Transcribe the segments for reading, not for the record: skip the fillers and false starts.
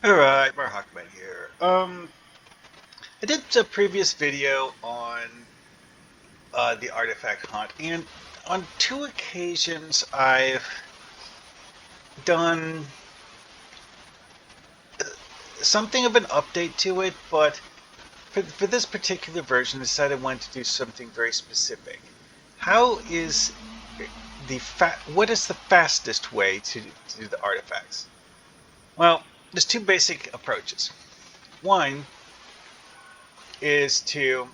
Alright, Marhawkman here. I did a previous video on the artifact hunt, and on two occasions I've done something of an update to it, but for this particular version, I decided I wanted to do something very specific. How is what is the fastest way to do the artifacts? Well, there's two basic approaches. One is to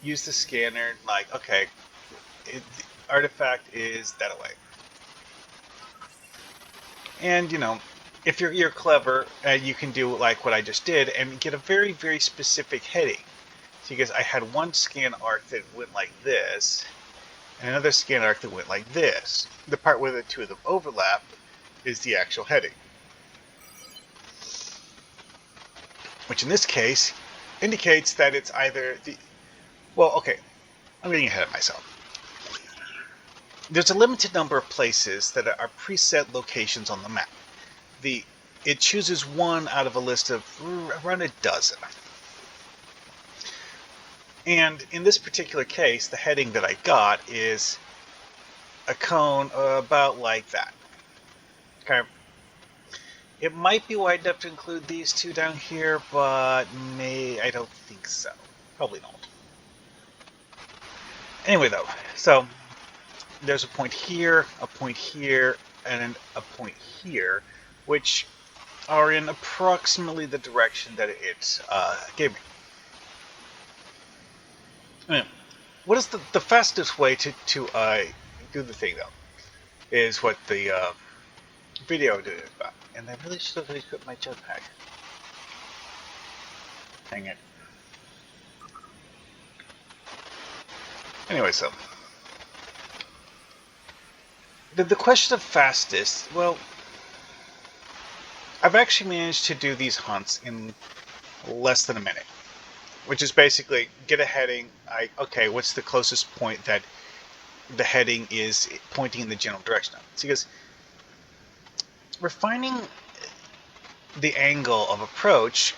use the scanner, like, okay, the artifact is that away. And, if you're clever, you can do like what I just did and get a very, very specific heading. So because I had one scan arc that went like this, and another scan arc that went like this. The part where the two of them overlap is the actual heading. Which in this case indicates that it's either the... Well, okay, I'm getting ahead of myself. There's a limited number of places that are preset locations on the map. It chooses one out of a list of around a dozen. And in this particular case, the heading that I got is a cone about like that. Okay. It might be wide enough to include these two down here, but I don't think so. Probably not. Anyway, though, so there's a point here, and a point here, which are in approximately the direction that it gave me. Anyway, what is the fastest way to do the thing, though, is what the video did about. And I really should have equipped my jetpack. Dang it. Anyway, so the question of fastest, well, I've actually managed to do these hunts in less than a minute, which is basically get a heading. Okay, what's the closest point that the heading is pointing in the general direction of? It's because refining the angle of approach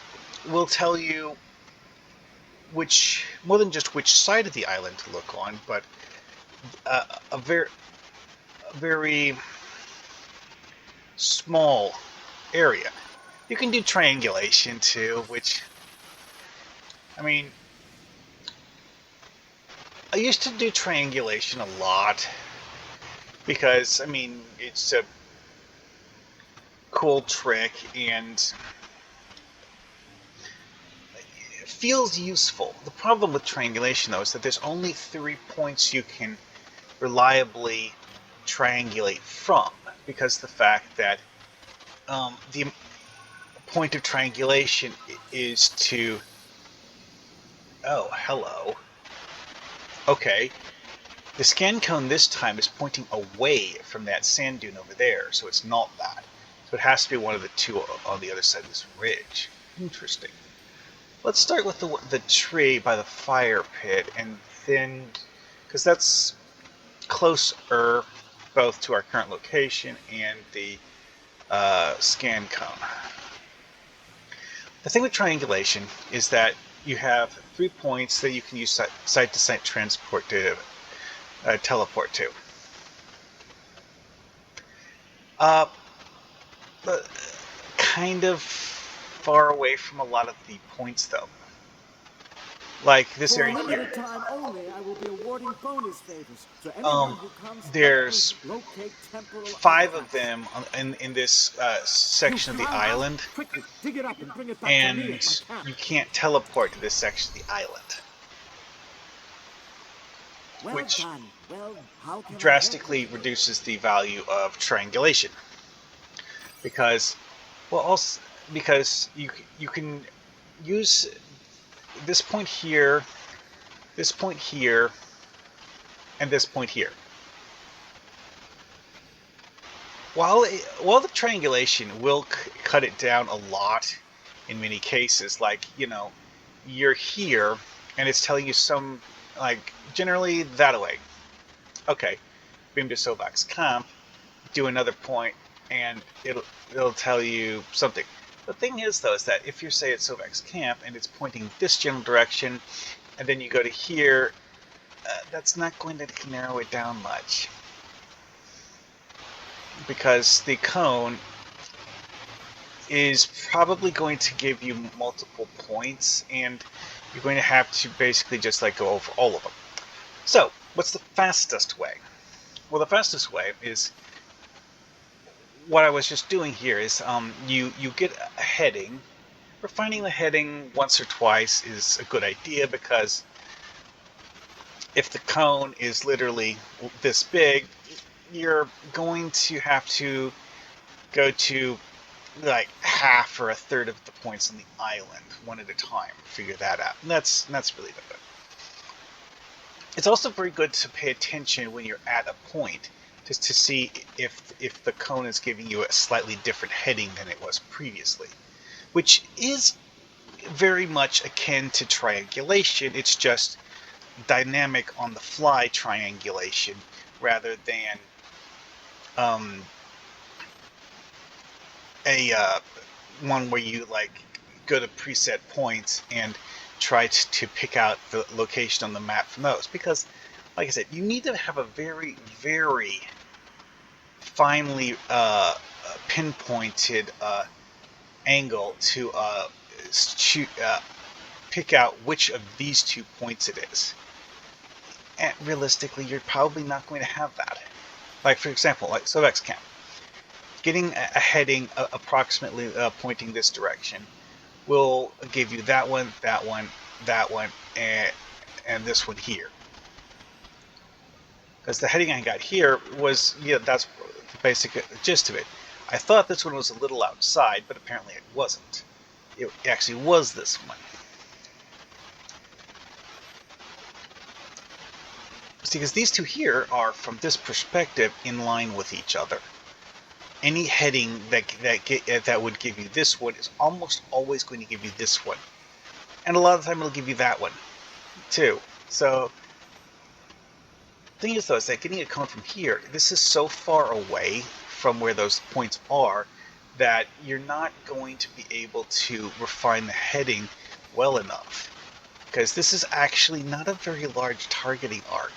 will tell you more than just which side of the island to look on, but a very small area. You can do triangulation too, which, I mean, I used to do triangulation a lot because, I mean, it's a cool trick and it feels useful. The problem with triangulation, though, is that there's only 3 points you can reliably triangulate from, because the fact that the point of triangulation is to... Oh, hello. Okay. The scan cone this time is pointing away from that sand dune over there, so it's not that. So it has to be one of the two on the other side of this ridge. Interesting. Let's start with the tree by the fire pit, and then... because that's closer both to our current location and the scan cone. The thing with triangulation is that you have 3 points that you can use site-to-site transport to teleport to. But kind of far away from a lot of the points, though. Like this area here. For a limited time only, I will be awarding bonus favors to anyone who comes There's locate temporal 5 of artifacts. them in this section of the island, Quick, dig it up and bring it back to me and at my camp. you can't teleport to this section of the island, Well which done. Well, how can drastically reduces the value of triangulation, because, well, also because you can use this point here, and this point here. While the triangulation will cut it down a lot in many cases, like, you're here and it's telling you some, like, generally that way. Okay, beam to Sovak's camp, do another point, and it'll tell you something. The thing is, though, is that if you say it's Sovek's camp and it's pointing this general direction, and then you go to here, that's not going to narrow it down much. Because the cone is probably going to give you multiple points, and you're going to have to basically just like go over all of them. So, what's the fastest way? Well, the fastest way is what I was just doing here is you get a heading. Refining the heading once or twice is a good idea because if the cone is literally this big, you're going to have to go to like half or a third of the points on the island one at a time. Figure that out. And that's really good. It's also very good to pay attention when you're at a point, just to see if the cone is giving you a slightly different heading than it was previously, which is very much akin to triangulation. It's just dynamic on the fly triangulation rather than a one where you like go to preset points and try to pick out the location on the map from those, because like I said, you need to have a very, very finely pinpointed angle to pick out which of these 2 points it is. And realistically, you're probably not going to have that. Like, for example, like Sovek's camp. Getting a heading approximately pointing this direction will give you that one, that one, that one, and this one here. Because the heading I got here was, that's the basic gist of it. I thought this one was a little outside, but apparently it wasn't. It actually was this one. See, because these two here are, from this perspective, in line with each other. Any heading that would give you this one is almost always going to give you this one. And a lot of the time it'll give you that one, too. So, the thing is, though, is that getting a cone from here, this is so far away from where those points are that you're not going to be able to refine the heading well enough. Because this is actually not a very large targeting arc.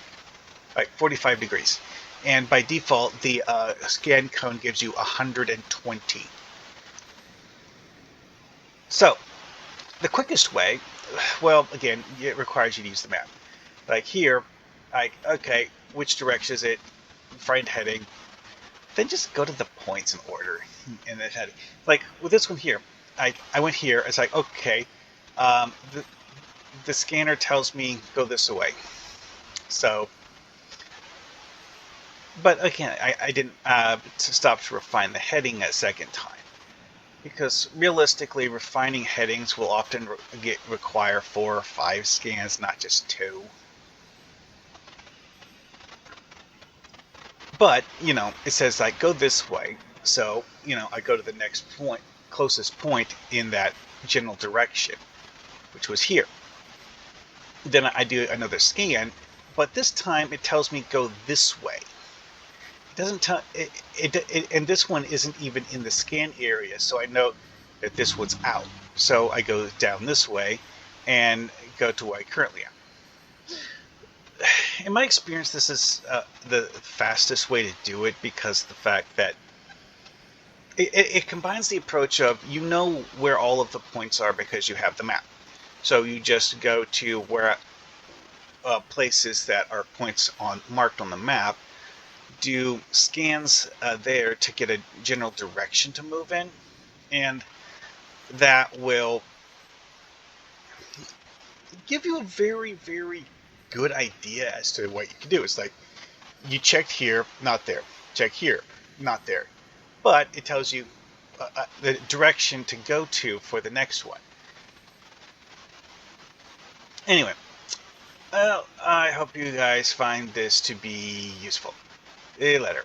Like 45 degrees. And by default, the scan cone gives you 120. So, the quickest way, well, again, it requires you to use the map. Like here, like, okay, which direction is it? Find heading. Then just go to the points in order in the heading. Like, with this one here, I went here, it's like, okay, the scanner tells me go this way. So, but again, I didn't stop to refine the heading a second time. Because realistically, refining headings will often require 4 or 5 scans, not just 2. But, it says like go this way. So, I go to the next point, closest point in that general direction, which was here. Then I do another scan, but this time it tells me go this way. Doesn't tell it, and this one isn't even in the scan area, so I know that this one's out. So I go down this way and go to where I currently am. In my experience, this is the fastest way to do it because the fact that it combines the approach of where all of the points are because you have the map. So you just go to where places that are points marked on the map, do scans there to get a general direction to move in, and that will give you a very, very good idea as to what you can do. It's like you checked here, not there. Check here, not there. But it tells you the direction to go to for the next one. Anyway, I hope you guys find this to be useful. See you later.